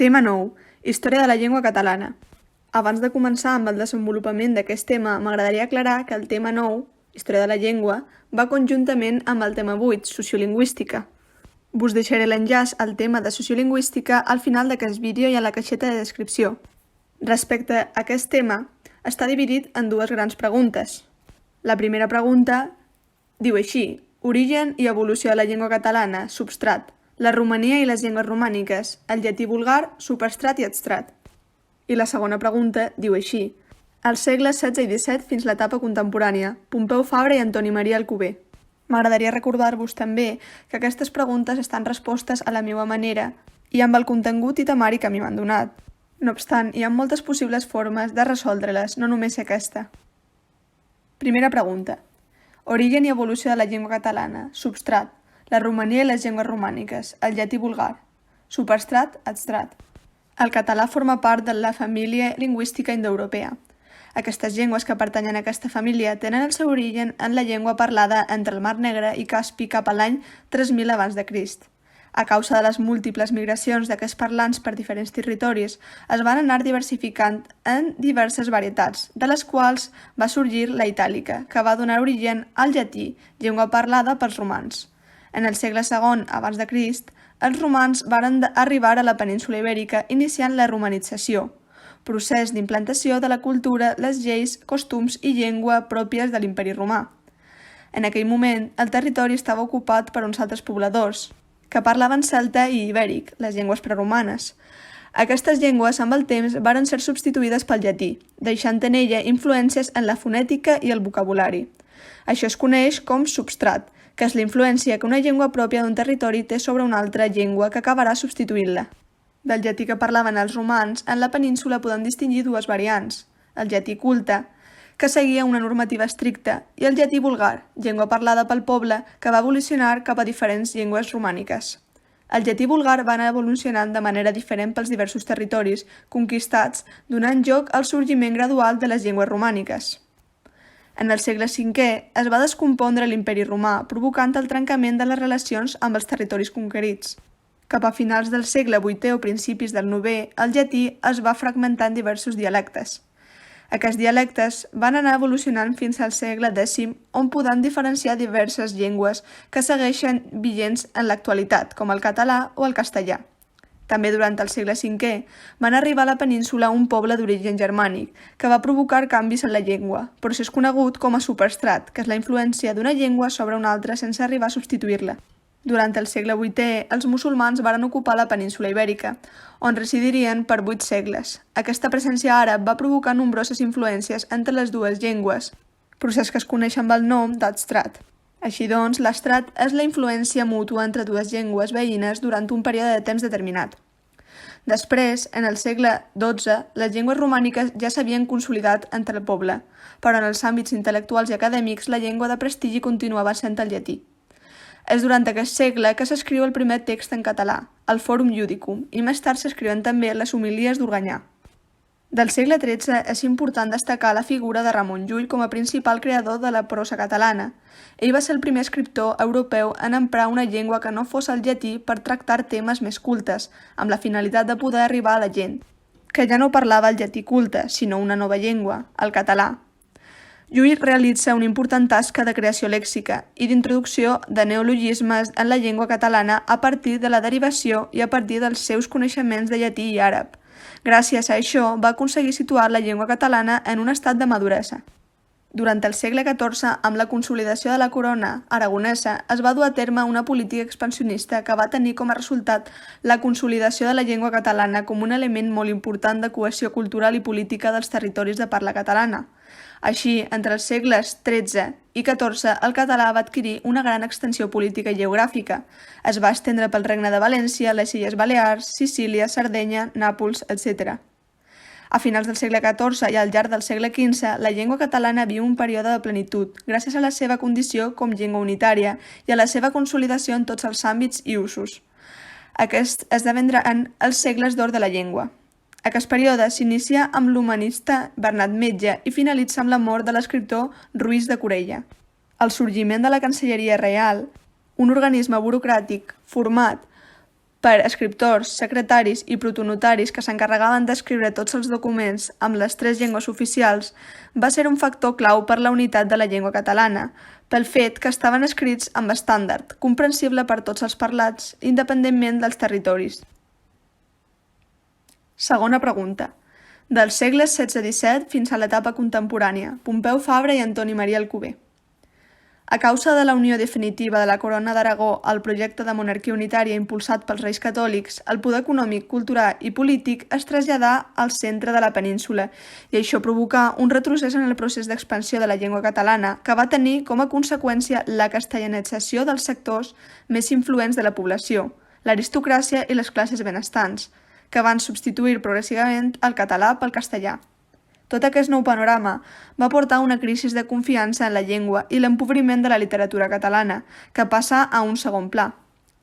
Tema 9. Història de la llengua catalana. Abans de començar amb el desenvolupament d'aquest tema, m'agradaria aclarar que el tema 9, Història de la llengua, va conjuntament amb el tema 8, Sociolingüística. Vos deixaré l'enllaç al tema de Sociolingüística al final d'aquest vídeo i a la caixeta de descripció. Respecte a aquest tema, està dividit en dues grans preguntes. La primera pregunta diu així: origen i evolució de la llengua catalana, substrat, la romania i les llengües romàniques, el llatí vulgar, superstrat i adstrat. I la segona pregunta diu així: als segles XVI i XVII fins l'etapa contemporània, Pompeu Fabra i Antoni Maria Alcover. M'agradaria recordar-vos també que aquestes preguntes estan respostes a la meva manera i amb el contingut i temari que a mi m'han donat. No obstant, hi ha moltes possibles formes de resoldre-les, no només aquesta. Primera pregunta. Origen i evolució de la llengua catalana, substrat, la romania i les llengües romàniques, el llatí vulgar, superstrat, adstrat. El català forma part de la família lingüística indoeuropea. Aquestes llengües que pertanyen a aquesta família tenen el seu origen en la llengua parlada entre el Mar Negre i Caspi cap a l'any 3000 abans de Crist. A causa de les múltiples migracions d'aquests parlants per diferents territoris, es van anar diversificant en diverses varietats, de les quals va sorgir la itàlica, que va donar origen al llatí, llengua parlada pels romans. En el segle II abans de Crist, els romans varen arribar a la península ibèrica iniciant la romanització, procés d'implantació de la cultura, les lleis, costums i llengua pròpies de l'imperi romà. En aquell moment, el territori estava ocupat per uns altres pobladors, que parlaven celta i ibèric, les llengües preromanes. Aquestes llengües, amb el temps, varen ser substituïdes pel llatí, deixant en ella influències en la fonètica i el vocabulari. Això es coneix com substrat, que és la influència que una llengua pròpia d'un territori té sobre una altra llengua que acabarà substituint-la. Del llatí que parlaven els romans, en la península podem distingir dues variants: el llatí culte, que seguia una normativa estricta, i el llatí vulgar, llengua parlada pel poble que va evolucionar cap a diferents llengües romàniques. El llatí vulgar va anar evolucionant de manera diferent pels diversos territoris conquistats, donant lloc al sorgiment gradual de les llengües romàniques. En el segle V es va descompondre l'imperi romà, provocant el trencament de les relacions amb els territoris conquerits. Cap a finals del segle VIII o principis del IX, el llatí es va fragmentar en diversos dialectes. Aquests dialectes van anar evolucionant fins al segle X, on podem diferenciar diverses llengües que segueixen vigents en l'actualitat, com el català o el castellà. També durant el segle V van arribar a la península un poble d'origen germànic, que va provocar canvis en la llengua, procés conegut com a superstrat, que és la influència d'una llengua sobre una altra sense arribar a substituir-la. Durant el segle VIII, els musulmans varen ocupar la península ibèrica, on residirien per 8 segles. Aquesta presència àrab va provocar nombroses influències entre les dues llengües, procés que es coneix amb el nom d'adstrat. Així doncs, l'adstrat és la influència mútua entre dues llengües veïnes durant un període de temps determinat. Després, en el segle XII, les llengües romàniques ja s'havien consolidat entre el poble, però en els àmbits intel·lectuals i acadèmics la llengua de prestigi continuava sent el llatí. És durant aquest segle que s'escriu el primer text en català, el Forum Judicum, i més tard s'escriuen també les homilies d'Organyà. Del segle XIII és important destacar la figura de Ramon Llull com a principal creador de la prosa catalana. Ell va ser el primer escriptor europeu en emprar una llengua que no fos el llatí per tractar temes més cultes, amb la finalitat de poder arribar a la gent, que ja no parlava el llatí culte, sinó una nova llengua, el català. Llull realitza una important tasca de creació lèxica i d'introducció de neologismes en la llengua catalana a partir de la derivació i a partir dels seus coneixements de llatí i àrab. Gràcies a això va aconseguir situar la llengua catalana en un estat de maduresa. Durant el segle XIV, amb la consolidació de la corona aragonesa, es va dur a terme una política expansionista que va tenir com a resultat la consolidació de la llengua catalana com un element molt important de cohesió cultural i política dels territoris de parla catalana. Així, entre els segles XIII i XIV, el català va adquirir una gran extensió política i geogràfica. Es va estendre pel Regne de València, les Illes Balears, Sicília, Sardenya, Nàpols, etc. A finals del segle XIV i al llarg del segle XV, la llengua catalana viu un període de plenitud, gràcies a la seva condició com llengua unitària i a la seva consolidació en tots els àmbits i usos. Aquest esdevendran els segles d'or de la llengua. Aquest període s'inicia amb l'humanista Bernat Metge i finalitza amb la mort de l'escriptor Ruiz de Corella. El sorgiment de la Cancelleria Reial, un organisme burocràtic format per escriptors, secretaris i protonotaris que s'encarregaven d'escriure tots els documents amb les 3 llengües oficials, va ser un factor clau per la unitat de la llengua catalana, pel fet que estaven escrits amb estàndard, comprensible per tots els parlats, independentment dels territoris. Segona pregunta. Dels segles XVI-XVII fins a l'etapa contemporània, Pompeu Fabra i Antoni Maria Alcover. A causa de la unió definitiva de la Corona d'Aragó al projecte de monarquia unitària impulsat pels Reis Catòlics, el poder econòmic, cultural i polític es traslladà al centre de la península i això provocà un retrocés en el procés d'expansió de la llengua catalana que va tenir com a conseqüència la castellanització dels sectors més influents de la població, l'aristocràcia i les classes benestants, que van substituir progressivament el català pel castellà. Tot aquest nou panorama va portar a una crisi de confiança en la llengua i l'empobriment de la literatura catalana, que passa a un segon pla.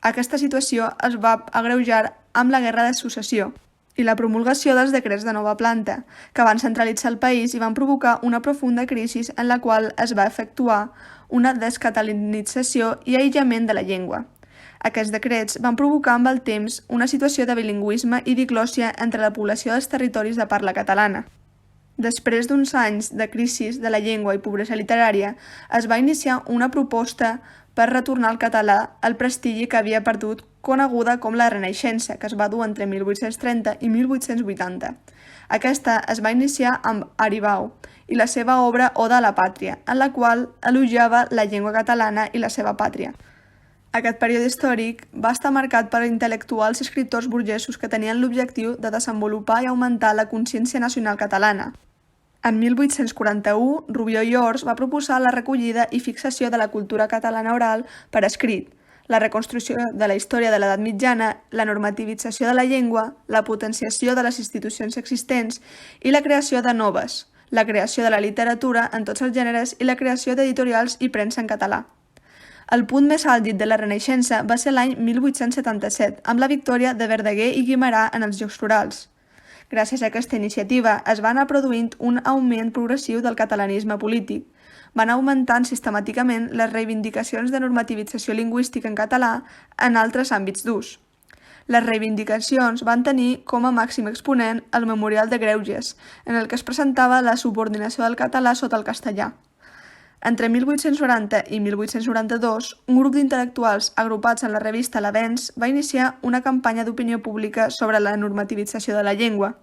Aquesta situació es va agreujar amb la Guerra de Successió i la promulgació dels decrets de nova planta, que van centralitzar el país i van provocar una profunda crisi en la qual es va efectuar una descatalanització i aïllament de la llengua. Aquests decrets van provocar amb el temps una situació de bilingüisme i diglòssia entre la població dels territoris de parla catalana. Després d'uns anys de crisi de la llengua i pobresa literària, es va iniciar una proposta per retornar al català el prestigi que havia perdut, coneguda com la Renaixença, que es va dur entre 1830 i 1880. Aquesta es va iniciar amb Aribau i la seva obra Oda a la Pàtria, en la qual elogiava la llengua catalana i la seva pàtria. Aquest període històric va estar marcat per intel·lectuals i escriptors burgesos que tenien l'objectiu de desenvolupar i augmentar la consciència nacional catalana. En 1841, Rubió i Ors va proposar la recollida i fixació de la cultura catalana oral per escrit, la reconstrucció de la història de l'edat mitjana, la normativització de la llengua, la potenciació de les institucions existents i la creació de noves, la creació de la literatura en tots els gèneres i la creació d'editorials i premsa en català. El punt més àlgid de la Renaixença va ser l'any 1877, amb la victòria de Verdaguer i Guimerà en els Jocs Florals. Gràcies a aquesta iniciativa es va anar produint un augment progressiu del catalanisme polític. Van augmentant sistemàticament les reivindicacions de normativització lingüística en català en altres àmbits d'ús. Les reivindicacions van tenir com a màxim exponent el Memorial de Greuges, en el que es presentava la subordinació del català sota el castellà. Entre 1890 i 1892, un grup d'intel·lectuals agrupats en la revista L'Avenç va iniciar una campanya d'opinió pública sobre la normativització de la llengua.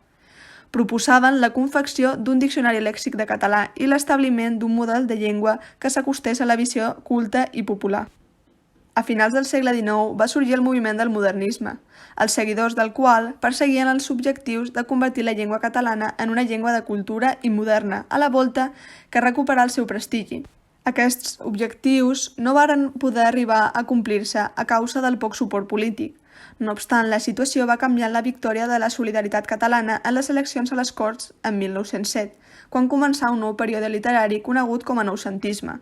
Proposaven la confecció d'un diccionari lèxic de català i l'establiment d'un model de llengua que s'acostés a la visió culta i popular. A finals del segle XIX va sorgir el moviment del modernisme, els seguidors del qual perseguien els objectius de convertir la llengua catalana en una llengua de cultura i moderna, a la volta que recuperar el seu prestigi. Aquests objectius no varen poder arribar a complir-se a causa del poc suport polític. No obstant, la situació va canviar la victòria de la solidaritat catalana en les eleccions a les Corts en 1907, quan començà un nou període literari conegut com a noucentisme.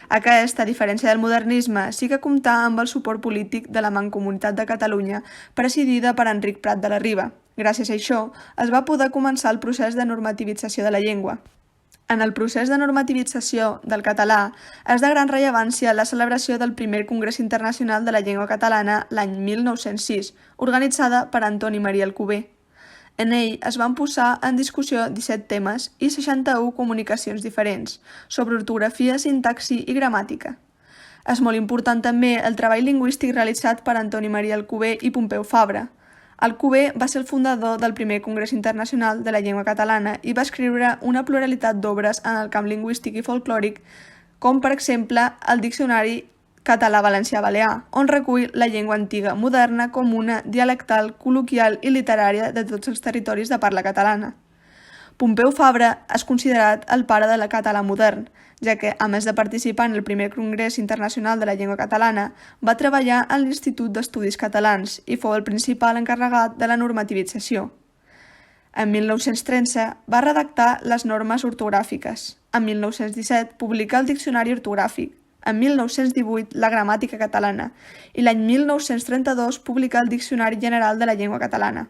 Aquest, a diferència del modernisme, sí que comptà amb el suport polític de la Mancomunitat de Catalunya, presidida per Enric Prat de la Riba. Gràcies a això, es va poder començar el procés de normativització de la llengua. En el procés de normativització del català és de gran rellevància la celebració del primer Congrés Internacional de la Llengua Catalana l'any 1906, organitzada per Antoni Maria Alcover. En ell es van posar en discussió 17 temes i 61 comunicacions diferents, sobre ortografia, sintaxi i gramàtica. És molt important també el treball lingüístic realitzat per Antoni Maria Alcover i Pompeu Fabra. Alcover va ser el fundador del primer Congrés Internacional de la Llengua Catalana i va escriure una pluralitat d'obres en el camp lingüístic i folclòric, com per exemple el Diccionari Català-Valencià-Balear, on recull la llengua antiga, moderna, comuna, dialectal, col·loquial i literària de tots els territoris de parla catalana. Pompeu Fabra és considerat el pare del català modern, ja que, a més de participar en el primer Congrés Internacional de la Llengua Catalana, va treballar a l'Institut d'Estudis Catalans i fou el principal encarregat de la normativització. En 1913 va redactar les normes ortogràfiques. En 1917 publicà el Diccionari Ortogràfic. En 1918 la Gramàtica Catalana i l'any 1932 publicà el Diccionari General de la Llengua Catalana.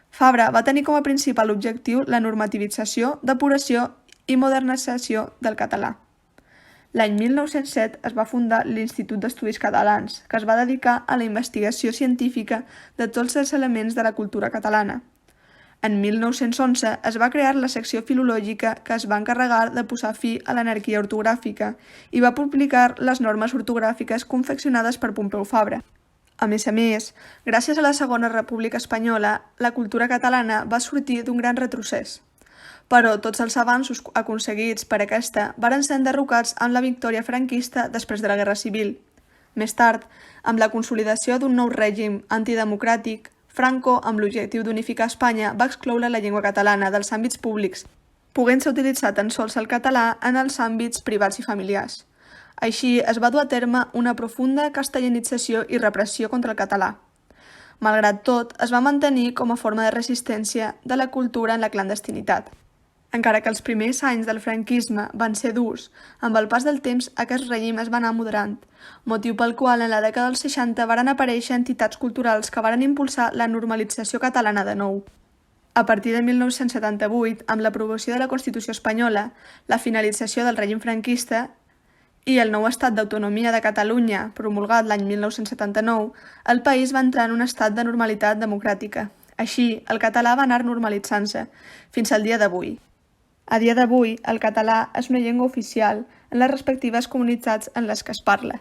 Fabra va tenir com a principal objectiu la normativització, depuració i modernització del català. L'any 1907 es va fundar l'Institut d'Estudis Catalans, que es va dedicar a la investigació científica de tots els elements de la cultura catalana. En 1911 es va crear la secció filològica que es va encarregar de posar fi a l'anarquia ortogràfica i va publicar les normes ortogràfiques confeccionades per Pompeu Fabra. A més, gràcies a la Segona República Espanyola, la cultura catalana va sortir d'un gran retrocés. Però tots els avanços aconseguits per aquesta varen ser enderrocats amb la victòria franquista després de la Guerra Civil. Més tard, amb la consolidació d'un nou règim antidemocràtic, Franco, amb l'objectiu d'unificar Espanya, va excloure la llengua catalana dels àmbits públics, podent-se utilitzar tan sols el català en els àmbits privats i familiars. Així, es va dur a terme una profunda castellanització i repressió contra el català. Malgrat tot, es va mantenir com a forma de resistència de la cultura en la clandestinitat. Encara que els primers anys del franquisme van ser durs, amb el pas del temps aquest règim es va anar moderant, motiu pel qual en la dècada dels 60 varen aparèixer entitats culturals que varen impulsar la normalització catalana de nou. A partir de 1978, amb l'aprovació de la Constitució espanyola, la finalització del règim franquista i el nou estat d'autonomia de Catalunya, promulgat l'any 1979, el país va entrar en un estat de normalitat democràtica. Així, el català va anar normalitzant-se, fins al dia d'avui. A dia d'avui, el català és una llengua oficial en les respectives comunitats en les que es parla.